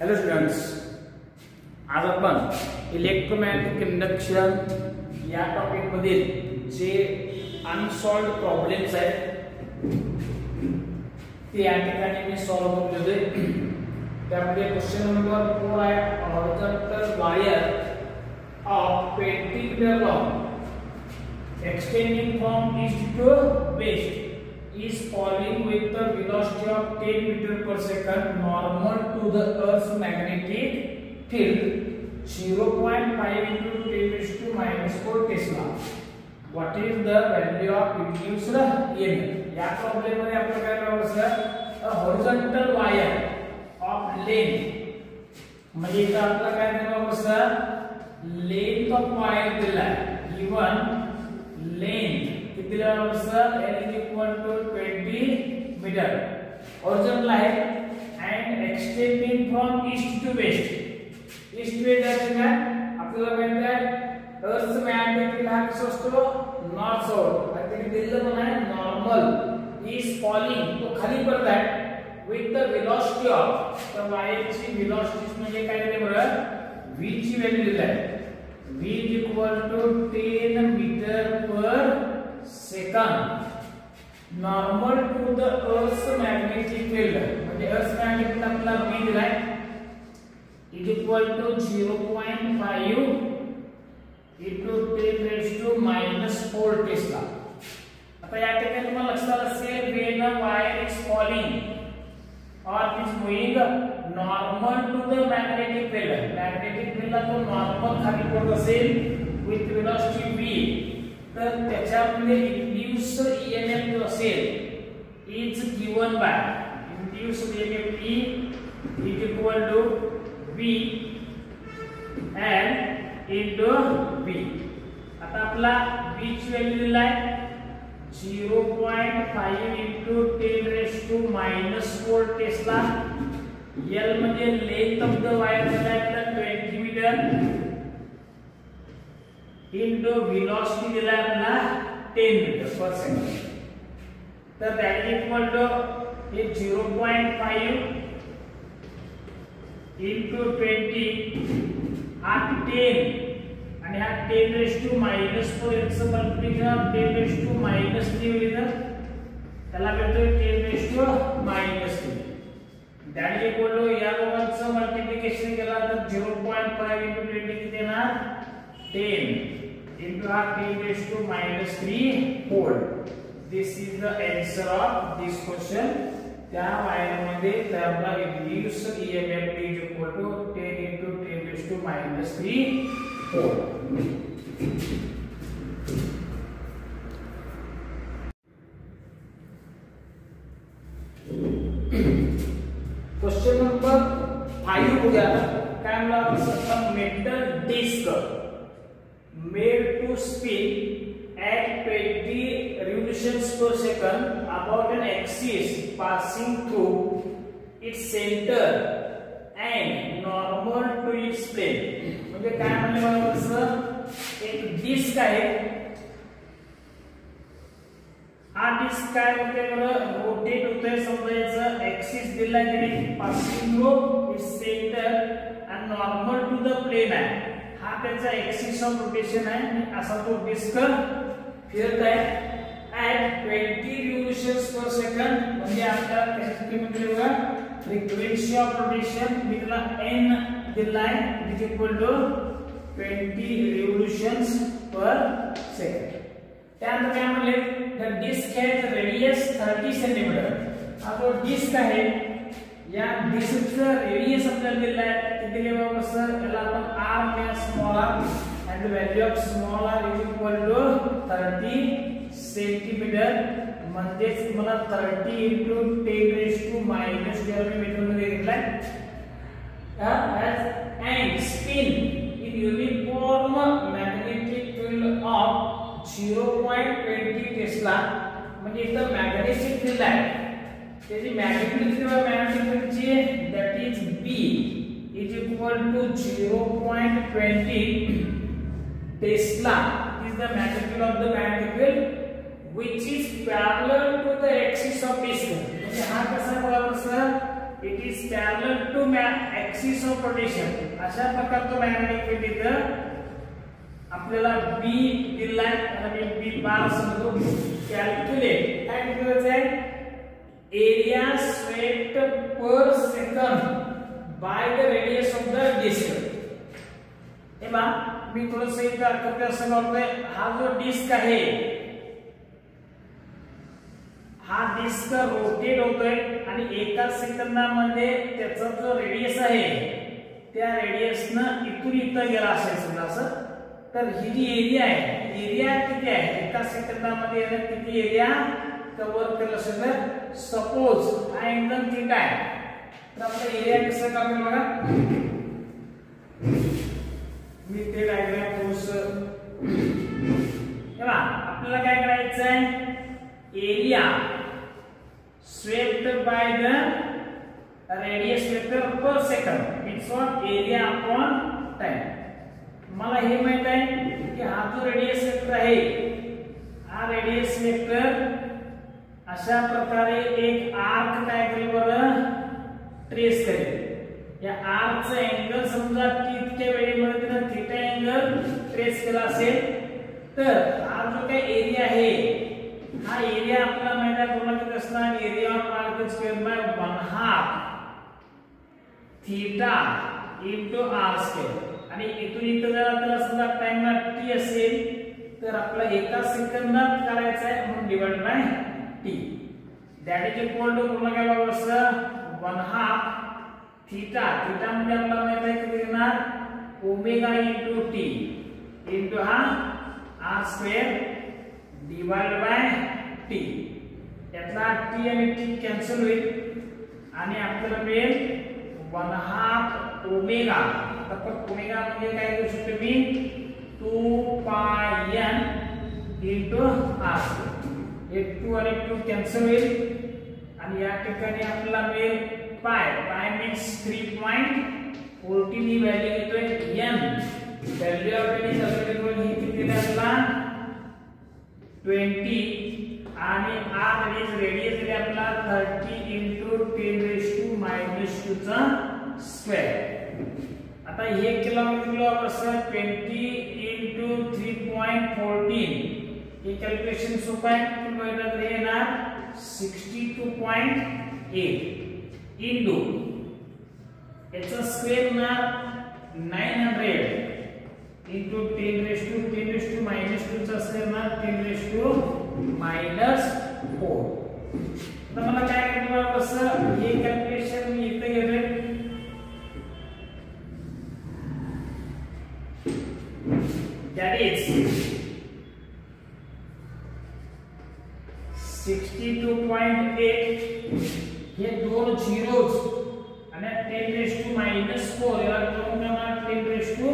Hello students, आज आपण electromagnetic induction या टॉपिक मधील जे अनसॉल्व्ड प्रॉब्लेम्स आहेत ते या ठिकाणी मी सॉल्व्ह केले. त्यामध्ये क्वेश्चन नंबर 4 आहे, horizontal wire of 20 metre long extending from east to west is falling with the velocity of 10 meter per second normal to the earth's magnetic field 0.5 into 10 raised to minus 4 tesla. What is the value of induced EMF? या problem मध्ये आपल्याला काय करावं लागेल, a horizontal wire of length म्हणजे इथं आपल्याला काय करावं लागेल, length of wire दिला आहे, given length किती दिला आहे, L is equal to 20 metre horizontal आहे and extending from east to west. east to west आहे ना, आपल्याला माहिती आहे अर्थ मॅग्नेटिक हा कसा असतो, नॉर्थ साउथ. आणि दिलेलं पण आहे नॉर्मल इज फॉलिंग, तो खाली पडत आहे विथ द वेलोसिटी ऑफ, तर वायरची वेलोसिटी म्हणजे काय दिले बरं, v ची व्हॅल्यू दिली आहे, v is equal to 10 metre per second normal to the earth magnetic field. म्हणजे अर्थ मॅग्नेटिक फील्ड आपल्याला v दिला आहे is equal to 0.5 into 10 raised to minus 4 tesla. आता या ठिकाणी तुम्हाला लक्षात असेल when a wire is falling or is moving normal to the magnetic field, magnetic field ला तो नॉर्मल खाली पडत असेल with velocity v, तर त्याच्यामध्ये इंड्यूस्ड ईएमएफ जो असेल is given by induced EMF E is equal to v and into v. आता आपला v ची व्हॅल्यू दिली आहे 0.5 into 10 raised to minus 4 Tesla. L म्हणजे लेंथ ऑफ द वायर दिला आहे 20 मीटर into velocity दिला आहे आपला 10 मीटर पर सेकंड. तर दॅट इज इक्वल टू हे 0.5 into 20 हा 10 आणि हा 10 raised to minus 4 याचं मल्टिप्लिकेशन 10 raised to minus 3 होईल, त्याला भेटतो 10 raised to minus 3. That is equal to या दोघांचं मल्टिप्लिकेशन केला तर 0.5 into 20 किती येणार, 10 into 10 raised to minus 3 volt. This is the answer of this question. त्या वायर मध्ये आपला induced EMF is equal to 10 into 10 raised to minus 3 volt. Question number 5 बघूया. काय म्हणला, metal disc made to spin at 20 revolutions per second about an axis passing through its center and normal to its plane. म्हणजे काय म्हणले मला, असं एक disk आहे, हा डिस्क काय होते बरं, रोटेट होतोय. समजा याचा ऍक्सिस दिला की पासिंग थ्रू इट्स सेंटर आणि नॉर्मल टू द प्लेन आहे, हा त्याचा ऍक्सिस ऑफ रोटेशन आहे आणि असा तो डिस्क फिरत आहे at 20 revolutions per second. म्हणजे आपल्याला त्याची किंमत दिली बघा, फ्रिक्वेन्सी ऑफ रोटेशन दिला n दिला आहे is equal to 20 revolutions per second. त्यानंतर काय म्हणले, the disc has radius 30 centimetre. हा जो डिस्क आहे या डिस्कचा रेडियस आपल्याला दिला आहे, किती दिले बाबा सर, याला आपण r म्हणूया, small r, and the value of small r is equal to 30 centimetre. म्हणजे मला 30 into 10 raised to minus 12 metre मध्ये घेतलाय. and spin in uniform magnetic field of 0.20 tesla. म्हणजे इथं मॅग्नेटिक फील्ड आहे, त्याची मॅग्नेटिक फील्डची that is b is equal to 0.20 Tesla is the magnetic field of the magnetic field which is parallel to the axis of disk. म्हणजे हा कसा बघा sir, it is parallel to axis of rotation अशा प्रकारचा magnetic field इथं आपल्याला बी दिलाय आणि बी बार समजू कॅल्क्युलेट काय करायचं आहे area swept per second by the radius of the disc हे बा मी थोडंसं इथं अर्थ असं करतोय हा जो डिस्क आहे हा डिस्क रोटेट होतोय आणि एका सेकंदामध्ये त्याचा जो रेडियस आहे त्या रेडियसनं इथून इथं गेला असेल समजा असं तर ही जी एरिया आहे एरिया किती आहे एका सेकंदामध्ये किती एरिया कव्हर केलं असेल तर सपोज हा अँगल थीटा आहे तर आपला एरिया कसं काढून बघा मी ते डायग्राम थोडंसं आपल्याला काय करायचं आहे area swept by the radius vector per second it's what area upon time मला हे माहित आहे की हा जो रेडियस वेक्टर आहे हा रेडियस वेक्टर अशा प्रकारे एक आर्क काय करेल बरं ट्रेस करेल या आर्कचा अँगल समजा इतक्या वेळेमध्ये त्याने थीटा अँगल ट्रेस केला असेल तर हा जो काही एरिया आहे हा एरिया आपला माहित आहे पूर्ण किती असणार area of arc square by 1/2 theta into r square आणि इथून इथं जर आपल्याला समजा टाइम टी असेल तर आपला एका सेकंदात करायचा आहे म्हणून divide by t that is equal to पूर्ण काय बघा असं 1/2 थीटा थीटा म्हणजे आपल्याला माहित आहे किती येणार ओमेगा इनटू टी इनटू हा r square divide by t यातला टी आणि टी कॅन्सल होईल आणि आपल्याला मिळेल 1/2 ओमेगा आता ओमेगा म्हणजे काय करू शकतो मी 2 पाय n इनटू r हे 2 आणि 2 कॅन्सल होईल आणि या ठिकाणी आपल्याला मिळेल पाय पाय मीन्स 3.14 ही व्हॅल्यू येतोय n value of n is available ही किती असला 20 आणि r इज रेडियस दिले आपला 30 into 10⁻² चा स्क्वेअर आता हे किलो असं 20 into 3.14 हे कॅल्क्युलेशन सोपं आहे किलोमीटर हे येणार 62.8 into याचा स्क्वेअर येणार 900 into 10⁻² चा स्क्वेअर येणार 10⁻⁻4 तर मला काय करायचं असं हे कॅल्क्युलेशन मी इथे घेतोय that is 62.8 हे दोन झिरोज आणि 10⁻⁻4 याला करून करणार 10⁻⁻2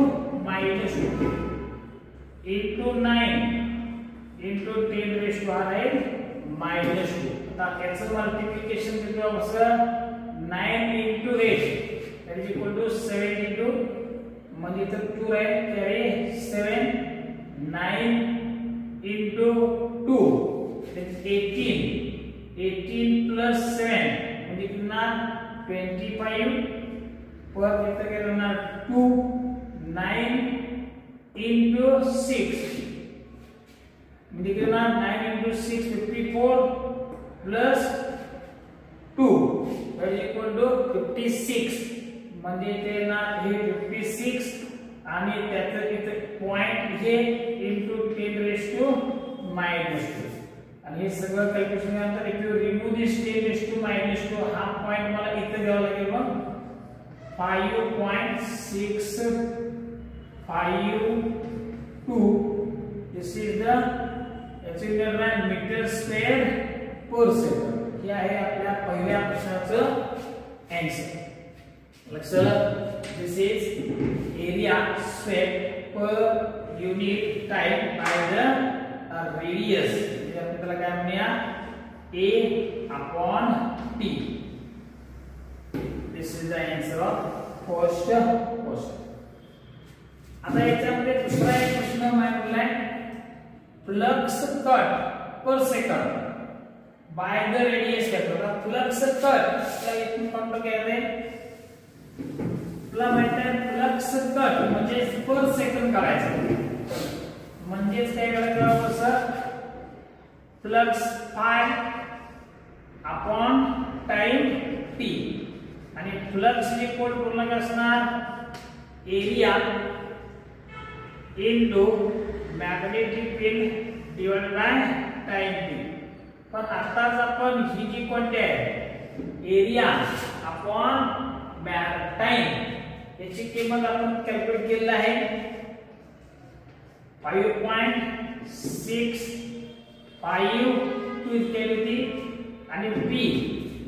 into 9 into 10⁻⁻2 आता याचं मल्टिप्लिकेशन किती असं 9 into 8 that is equal to 72 म्हणजे इथं 2 आहे तर 7 9 into 2 18 plus 7 म्हणजे कितना 25 पर इथं काय होणार 2 9 into 6 म्हणजे कितना 9 into 6 54 plus 2 that is equal to 56 म्हणजे ते ना हे 56 आणि त्याचं इथे पॉइंट हे into 10⁻⁻2 आणि हे सगळं कॅल्क्युलेशन नंतर इफ यू रिमूव्ह दिस 10⁻⁻2 हा पॉइंट मला इथे द्यावा लागेल मग 5.652 this is the meter square per second हे आहे आपल्या पहिल्या प्रश्नाचं आन्सर लक्षात this is area swept per unit time by the radius म्हणजे आपल्याला काय म्हणूया A/T this is the answer of first question आता याच्यामध्ये दुसरा एक प्रश्न मांडलाय flux cut per second by the radius vector flux cut ला इथून कोणतं घ्यायचं आपला माहित आहे फ्लक्स कट म्हणजे पर सेकंड करायचं, म्हणजेच काय करायचं sir, flux five upon time T, आणि फ्लक्स इक्वल पूर्ण काय असणार area into magnetic field divided by time T. पण आताच आपण ही जी क्वांटिटी आहे एरिया अपॉन टाइम याची किंमत आपण कॅल्क्युलेट केलेली आहे 5.65 केली होती, आणि पी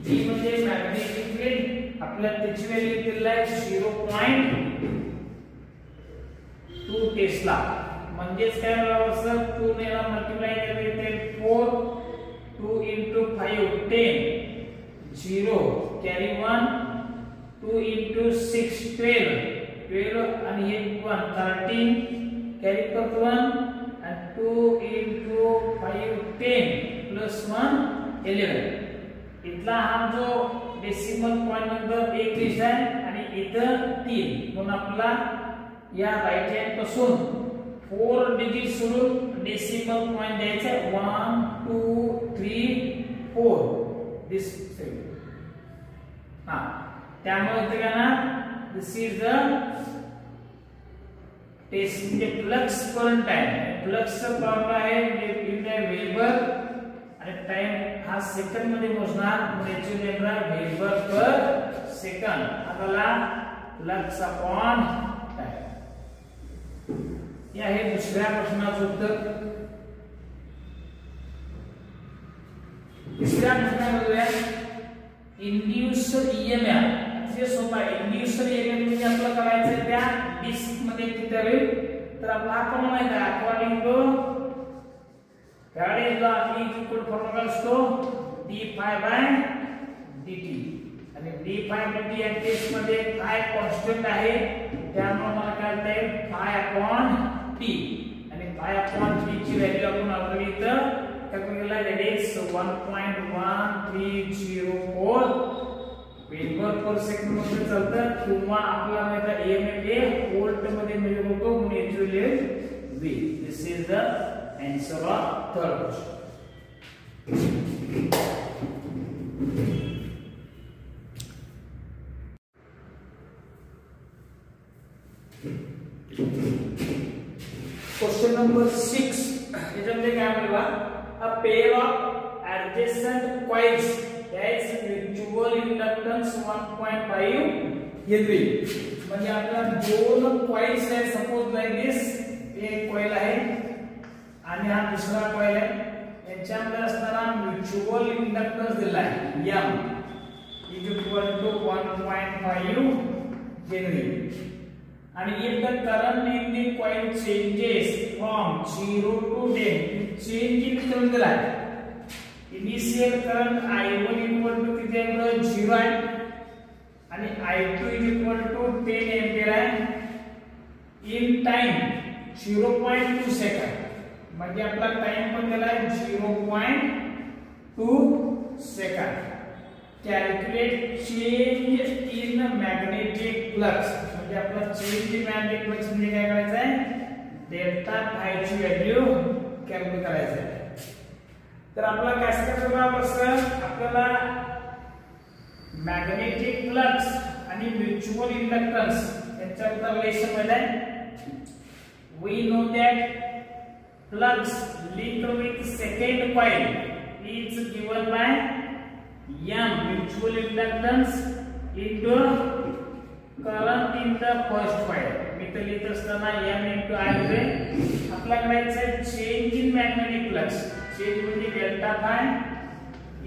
जी म्हणजे मॅग्नेटिक फील्ड आपल्याला त्याची व्हॅल्यू दिलेली आहे 0.2 टेस्ला. म्हणजेच काय बरोबर सर 2 ने मल्टिप्लाय केले तर 4 2 into 5 10 0 carry 1 2 into 6 12 12 आणि हे 1 13 carry करतो 1 and 2 into 5 10 plus 1 11. इथला हा जो डेसिमल पॉइंट नंतर 1 लिहिला आहे आणि इथं 3, म्हणून आपला या राइट हँड पासून 4 डिजिट सोडून डेसिमल पॉइंट द्यायचा 1 2 3 4 दिस सेम. त्यामुळे इथे काय ना दिस इज द टेस्ट म्हणजे फ्लक्स करंट आहे, फ्लक्स करंट आहे इन द वेबर आणि टाइम हा सेकंड मध्ये मोजणार, म्हणजे याची व्हॅल्यू वेबर पर सेकंड. आपल्याला फ्लक्स अपॉन टाइम. या हे दुसऱ्या प्रश्नाचं उत्तर. तिसऱ्या प्रश्नामध्ये इंड्यूस्ड ईएमएफ. अतिशय सोपा आहे. इंड्यूस्ड ईएमएफ म्हणजे आपल्याला करायचं त्या डिस्क मध्ये किती राहील, तर आपला हा फॉर्म्युला आहे का according to Faraday's law formula असतो d∅dt, आणि d∅dt या केस मध्ये काय कॉन्स्टंट आहे, त्यामुळे मला काय होते ∅/t, आणि ∅/t ची व्हॅल्यू आपण ऑलरेडी इथं कॅल्क्युलेट केला, that is 1.1304 weber per second मध्ये चालतं, किंवा आपल्याला माहित आहे ईएमएफ हे व्होल्ट मध्ये मेजर होतो, म्हणून याची value V. This is the answer of third question. Question number 6 याच्यामध्ये काय म्हणला, a pair of adjacent coils has mutual inductance 1.5 Henry. म्हणजे आपला दोन कॉइल्स आहे, सपोज लाईक दिस, एक कॉइल आहे आणि हा दुसरा कॉइल आहे, यांच्यामध्ये असणारा म्युच्युअल इंडक्टन्स दिला आहे M = 1.5 हेनरी. आणि if the current in the coil changes from 0 to 10, change in current दिला आहे. इनिशियल करंट I1 = किती आहे 0 आहे, आणि I2 = 10 एंपियर आहे. इन टाइम 0.2 सेकंड, म्हणजे आपला टाइम पण दिला आहे 0.2 second. Calculate change in magnetic flux, म्हणजे आपला चेंज इन मॅग्नेटिक फ्लक्स म्हणजे काय करायचं आहे, डेल्टा फाय ची व्हॅल्यू कॅल्क्युलेट करायचं आहे. तर आपला कॅस्केड बघा, आपल्याला मॅग्नेटिक फ्लक्स आणि म्युच्युअल इंडक्टन्स यांच्याबद्दल रिलेशन मध्ये we know that flux linked with second coil is given by M mutual inductance into current in the first coil. मी तर लिहित असताना M * I होते. आपल्याला करायचं आहे change in magnetic flux, change म्हणजे डेल्टा फाय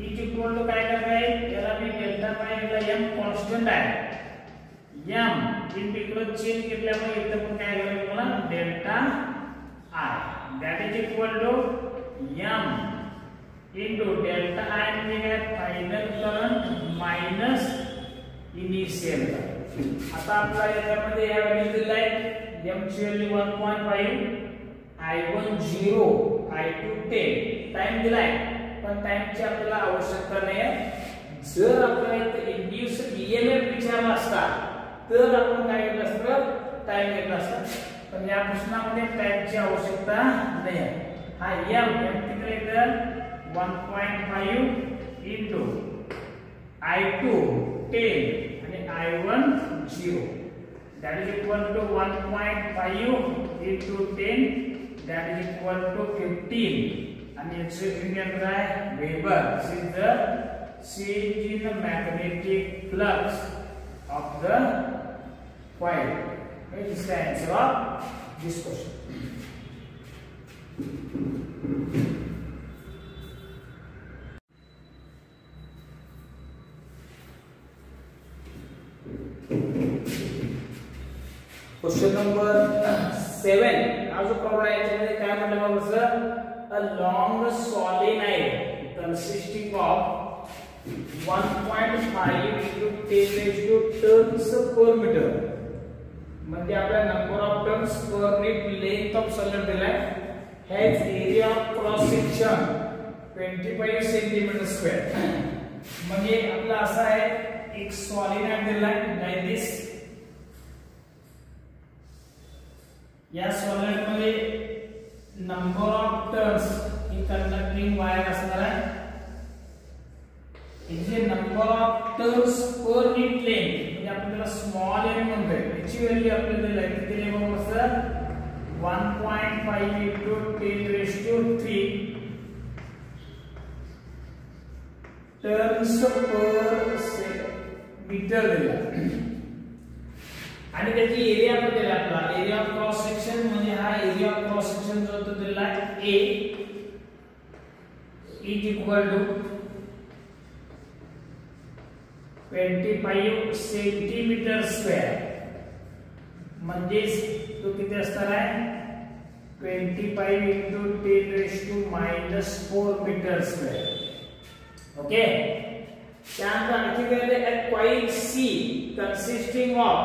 इक्वल टू काय करायचं, याला मी डेल्टा फाय ला M कॉन्स्टंट आहे, M इन तिकडे चेंज केल्यामुळे इथं पण काय करायचं मला डेल्टा I, that is equal to M into delta I म्हणजे काय final current minus initial current. आता आपला याच्यामध्ये या व्हॅल्यू दिल्या आहेत, M ची व्हॅल्यू 1.5, I1 0, I2 10, टाइम दिलाय, पण टाइमची आपल्याला आवश्यकता नाही आहे. जर आपल्याला इथे इंड्यूस्ड ईएमएफ विचारला असता तर आपण काय केलं असतं, टाइम घेतला असतं. पण या प्रश्नामध्ये टाइमची आवश्यकता नाही आहे. हा m किती येतं 1.5 into I2 10 आणि I1 0. That is equal to 1.5 into 10. That is equal to 15. And its unit is Weber. This is the change in the magnetic flux of the coil. This is the answer of this question. Question number 7. आज जो problem आहे याच्यामध्ये काय म्हटलं बघा sir, a long solenoid consisting of 1.5 into 10 raised to turns per meter. म्हणजे आपल्या number of turns per metre length of solenoid दिलाय. has area of cross section 25 centimeter square. म्हणजे आपला असा आहे, एक solenoid दिलाय like this. या solenoid मध्ये नंबर ऑफ टर्न्स ही कंडक्टिंग वायर असणार आहे. इथे number of turns per metre length म्हणजे आपण त्याला स्मॉल एन म्हणतोय. याची व्हॅल्यू आपल्याला दिली आहे बघा sir 1.5 into 10 raised to 3 turns per metre दिला. आणि त्याची एरिया पण दिला आपला, एरिया ऑफ क्रॉस सेक्शन म्हणजे हा एरिया ऑफ क्रॉस सेक्शन जो तो दिला आहे A is equal to 25 centimetre square. म्हणजे तो किती असणार आहे 25 into 10 raised to -4 metre square. Okay. त्यानंतर आणखी काय दिले, coil C consisting of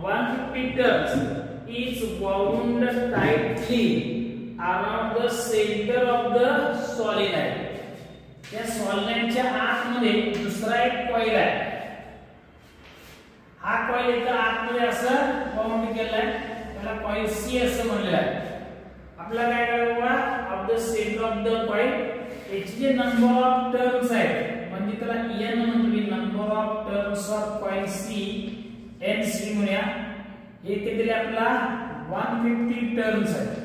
150 turns is wound tightly around the center of the solenoid. या solenoidच्या आतमध्ये दुसरा एक कॉइल आहे. हा कॉइल इथं आतमध्ये असं बाउंड केलाय, त्याला कॉइल C असं म्हणलेलं आहे. आपल्याला काय करायचं बघा, of the centre of the coil याचे जे नंबर ऑफ टर्न्स आहेत म्हणजे त्याला n म्हणतो, number of turns of coil C NC म्हणूया. हे किती आपला 150 टर्न्स आहे.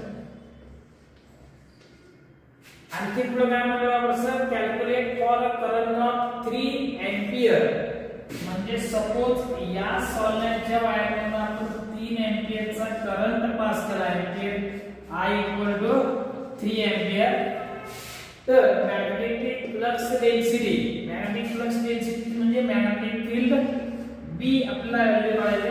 आणखी पुढे काय म्हणलं आपण sir, calculate for a current of 3 ampere. म्हणजे सपोज या सॉलिनॉइडच्या वायरमधून आपण 3 एंपियरचा करंट पास केला आहे, I इक्वल टू 3 एंपियर. तर magnetic flux density, magnetic flux density म्हणजे मॅग्नेटिक फील्ड B आपल्याला व्हॅल्यू काढायचे.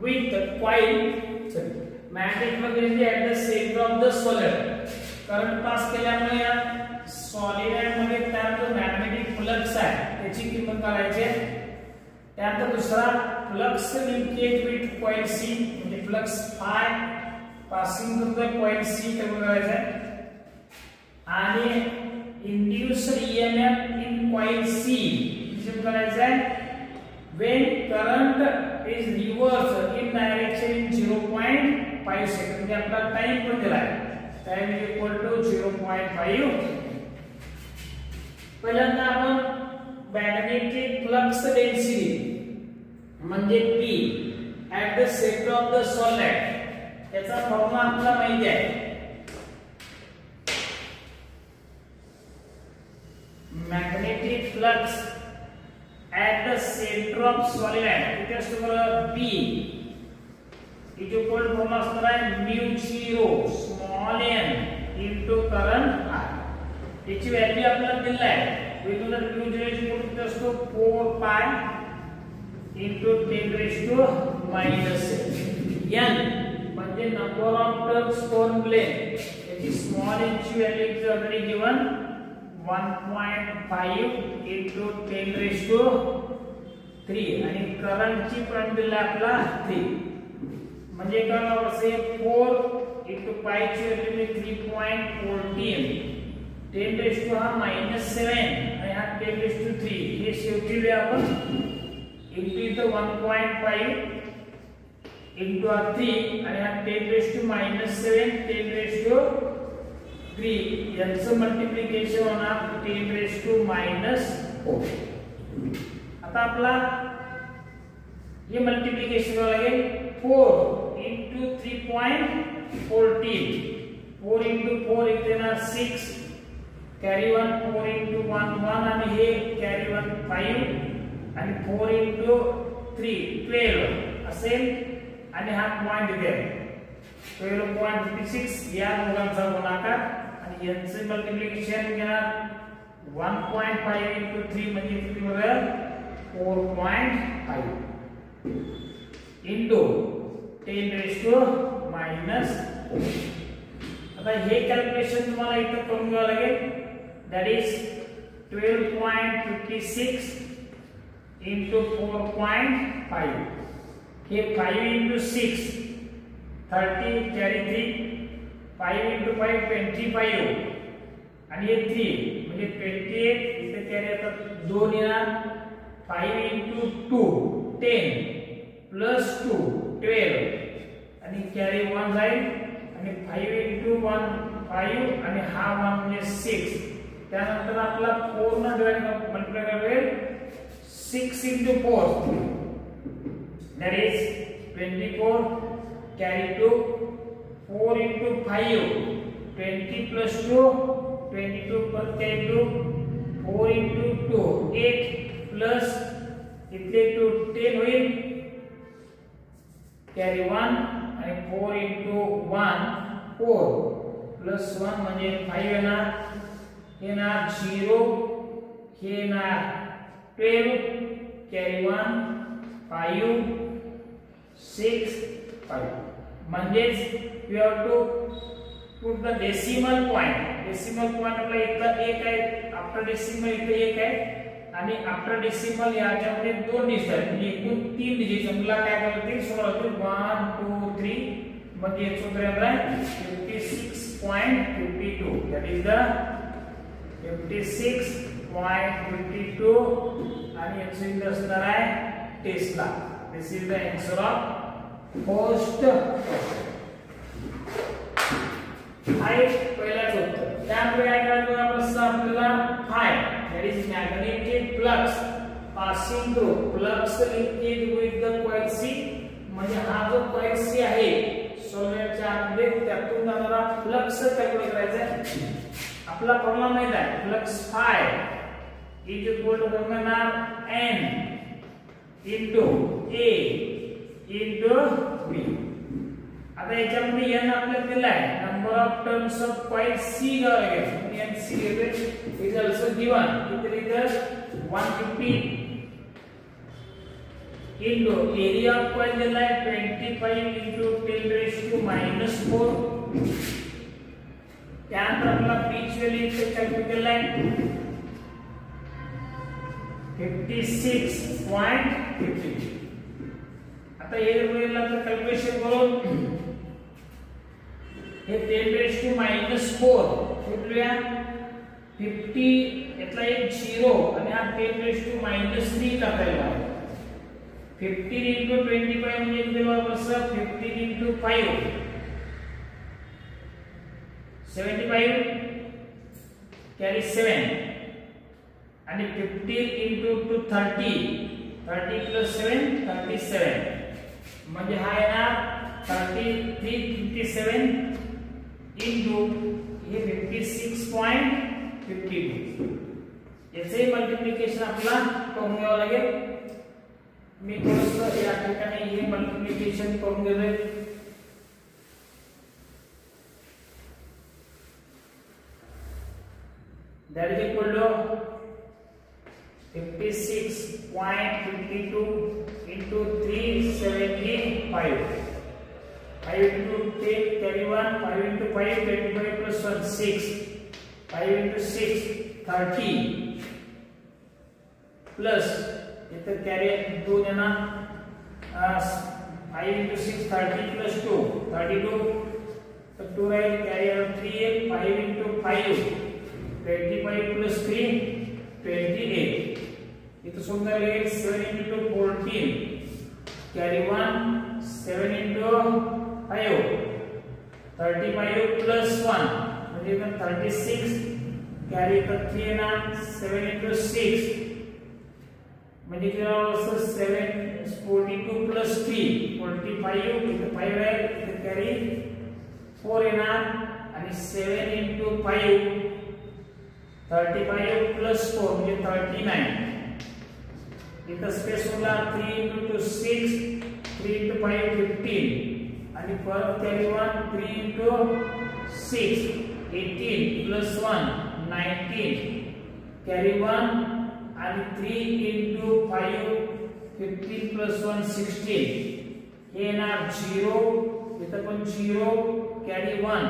with the coil magnetic flux density at the center of the solenoid. Current pass केल्यामुळे या सॉलिनॉइड मध्ये त्यात मॅग्नेटिक फ्लक्स आहे त्याची किंमत काढायची आहे. त्यानंतर दुसरा flux linkage with coil C म्हणजे flux five passing through the coil C कमी करायचा आहे. आणि induced EMF in coil C किती करायचं आहे, when current is reversed in direction in 0.5 second. म्हणजे आपला टाइम पण दिला आहे, टाइम इज इक्वल टू 0.5. पहिल्यांदा आपण मॅग्नेटिक फ्लक्स डेन्सिटी म्हणजे P at the center of the solenoid याचा फॉर्म्युला आपल्याला माहिती आहे. Magnetic flux at the center of solenoid किती असतो बरं B is equal to formula असणार आहे μ0 small n into current I. याची व्हॅल्यू आपल्याला दिली आहे, with the μ0 is equal to असतो 4 pi into 10 raised to -n. म्हणजे number of turns per plane. याची स्मॉल n ची value is already given 1.5 into 10 raised to 3 आणि करंटची पण दिला आपला 3. म्हणजे काय असे 4 into pi ची व्हॅल्यू 3.14 10 रेज टू हा -7 आणि हा 10 रेज टू 3 हे शेवटी लिहूया आपण इंटू इथं 1.5 इंटू 3 आणि हा 10 रेज टू -7 10 रेज टू 3 यांचं मल्टिप्लिकेशन होणार 10 रेज टू -4. आता आपला ये मल्टीप्लिकेशन लागेल 4 into 3.14 4 into 4 इथे ना 6 कॅरी 1 4 into 1 1 आणि हे कॅरी 1 5 आणि 4 into 3 12 असेल आणि हा पॉइंट इथे 12.56 या दोघांचा गुणाकार आणि यांचे मल्टिप्लिकेशन घेणार 1.5 into 3 म्हणजे किती बरोबर 4.5 into 10 raised to minus. आता हे कॅल्क्युलेशन तुम्हाला इथे करून घ्यावं लागेल. That is 12.56 into 4.5. हे 5 into 6 30 carry 3 5 into 5 25 आणि हे 3 म्हणजे 28 इथे कॅरी आता 2 येणार 5 into 2 10 plus 2 12 आणि कॅरी 1 जाईल आणि 5 into 1 5 आणि हा 1 म्हणजे 6 त्यानंतर आपला 4 ने डिवाइड मल्टिप्लाय करेल 6 into 4 that is 24 carry 2 4 into 5 20 plus 2 22 per carry 2 4 into 2 8 plus इथे 2 10 होईल carry 1 आणि 4 into 1 4 plus 1 म्हणजे 5 येणार हे ना 0 हे ना 12 carry 1 5 6 5 म्हणजेच you have to put the decimal point आपला इथला 1 आहे आफ्टर डेसिमल इथे 1 आहे आणि आफ्टर डेसिमल याच्यामध्ये 2 डिजिट आहेत म्हणजे एकूण 3 डिजिट मला काय करायचे सोडवतील 1 2 3 म्हणजे एक सूत्र आहे 56.52 that is the 56.52 आणि याचे सूत्र असणार आहे Tesla. This is the answer of first पहिलाच उत्तर. त्यामुळे काय करायचं आपण आपल्याला find that is magnetic flux passing through flux linked with the coil C म्हणजे हा जो coil C आहे सोल्युशनच्या आतमध्ये त्यातून जाणारा फ्लक्स कॅल्क्युलेट करायचा आहे. आपला फॉर्म्युला माहित आहे flux phi is equal to n into A into B. आता याच्यामध्ये n आपल्याला दिला आहे number of turns of coil C घ्यावे n C is also given इथे 150 into area of coil दिला आहे 25 into 10 raised to -4. त्यानंतर आपला पिच व्हॅल्यू इथे कॅल्क्युलेट केला आहे 56.50. आता हे वेळेला कॅल्क्युलेशन करून हे 10 raised to -4 कुठल्या 50 यातला एक 0 आणि हा 10 raised to -3 टाकायला 15 into 25 म्हणजे किती बरोबर 15 into 5 75 carry 7 आणि 15 into 2 30 30 plus 7 37 म्हणजे हा येणार 33 57 into हे 56.52 याचे मल्टिप्लिकेशन आपला करून घ्यावं लागेल. मी थोडंसं या ठिकाणी हे मल्टिप्लिकेशन करून घेतोय. that is equal to 56.52 into 375 5 into 10 carry 1 5 into 5 25 plus 1 6 5 into 6 30 plus इथे carry 2 देना 5 into 6 30 plus 2 32 तो 2 राहील carry 3 5 into 5 25 plus 3 28. इथं सुंदर लिहिल 7 into 14 carry 1 7 into 5 35 plus 1 म्हणजे इथं 36 carry 3 येणार 7 into 6 म्हणजे किती 7 42 plus 3 45 इथं 5 आहे इथं carry 4 येणार आणि 7 into 5 35 plus 4 म्हणजे 39 इथं स्पेस होला 3 into 2 6 3 into 5 15 आणि परत carry 1 3 into 6 18 plus 1 19 carry 1 आणि 3 into 5 15 plus 1 16 हे येणार 0 इथं पण 0 carry 1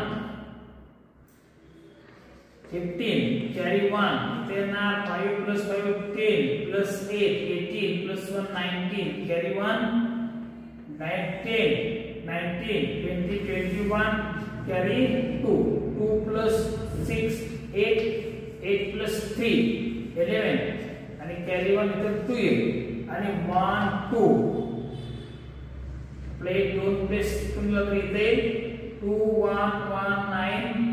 15 carry 1 इथे येणार 5 plus 5 10 plus 8 18 plus 1 19 carry 1 19 20 21 carry 2 2 plus 6 8 8 plus 3 11 आणि carry 1 इथे 2 येईल आणि 1 2 प्लेट 2 प्लेस तुम्हाला इथे 2 1 1 9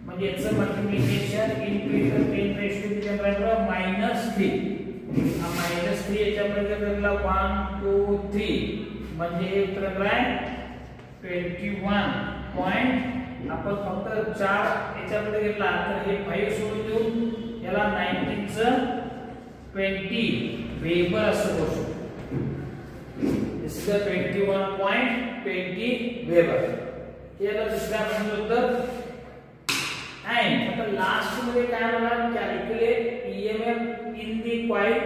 म्हणजे याचं मल्टिप्लिकेशन इनटू इथं 10 रेज टू द पावर -3 हा -3 याच्यामध्ये करला 1 2 3 म्हणजे हे उत्तर काय 21 पॉइंट आपण फक्त 4 याच्यामध्ये घेतला तर हे 5 सोडून देऊ याला 19 चं 20 वेबर असं करू दिस इज 21.20 वेबर याला दुसऱ्या प्रश्नाचं उत्तर and आता लास्ट मध्ये काय बघा calculate EMF in the coil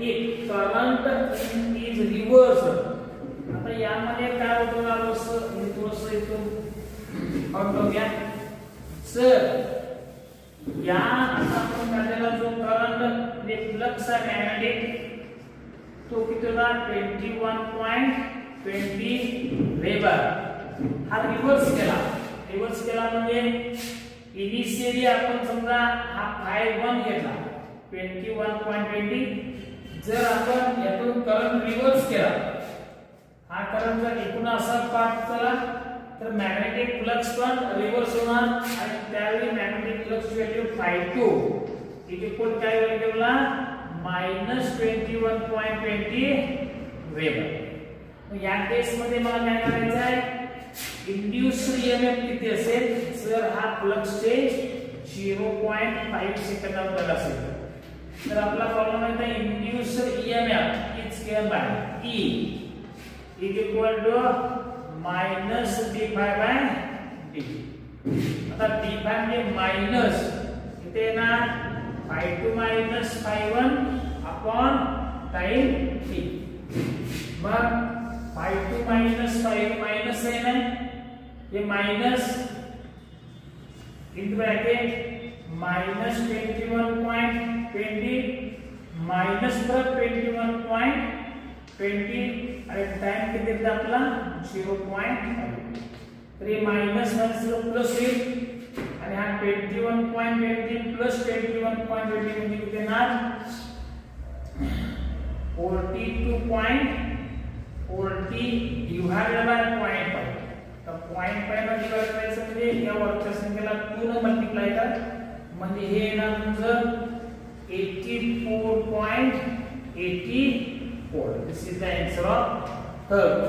if current is reversed आता यामध्ये काय होतं असं हे थोडंसं इथून बघूया सर या आता आपण काढलेला जो करंट म्हणजे फ्लक्स आहे मॅग्नेटिक तो किती होता 21.20 वेबर हा रिव्हर्स केला म्हणजे इनिशियली आपण समजा हा 5 घेतला 21.20 जर आपण यातून करंट रिव्हर्स केला हा करंट जर एकूण असा पाथ केला तर मॅग्नेटिक फ्लक्स पण रिव्हर्स होणार आणि त्यावेळी मॅग्नेटिक फ्लक्स व्हॅल्यू 5 इथे कोण काय व्हॅल्यू ठेवला -21.20 वेबर या केस मध्ये मला काय करायचं आहे इंड्यूस्ड ईएमएफ किती असेल जर हा फ्लक्स चेंज 0.5 सेकंदावर असेल तर आपला फॉर्म्युला आहे induced EMF is given by E is equal to -d∅ आता d∅ म्हणजे मायनस इथे ना 5 -5 अपॉन टाइम t मग 5 मायनस आहे ना ये माइनस इंटू ब्रैकेट -21.20 माइनस पर 21.20 आणि टाइम किती देता आपला 0.5 तर हे माइनस प्लस होईल आणि हा 21.20 प्लस 21.20 म्हणजे किती येणार 42.40 डिवाइडेड बाय 0.5 तर 0.5 मध्ये डिवाइड करायचं म्हणजे या वरच्या संख्येला 2 ने मल्टिप्लाय कर म्हणजे हे येणार तुमचं 84.84 this is the answer of third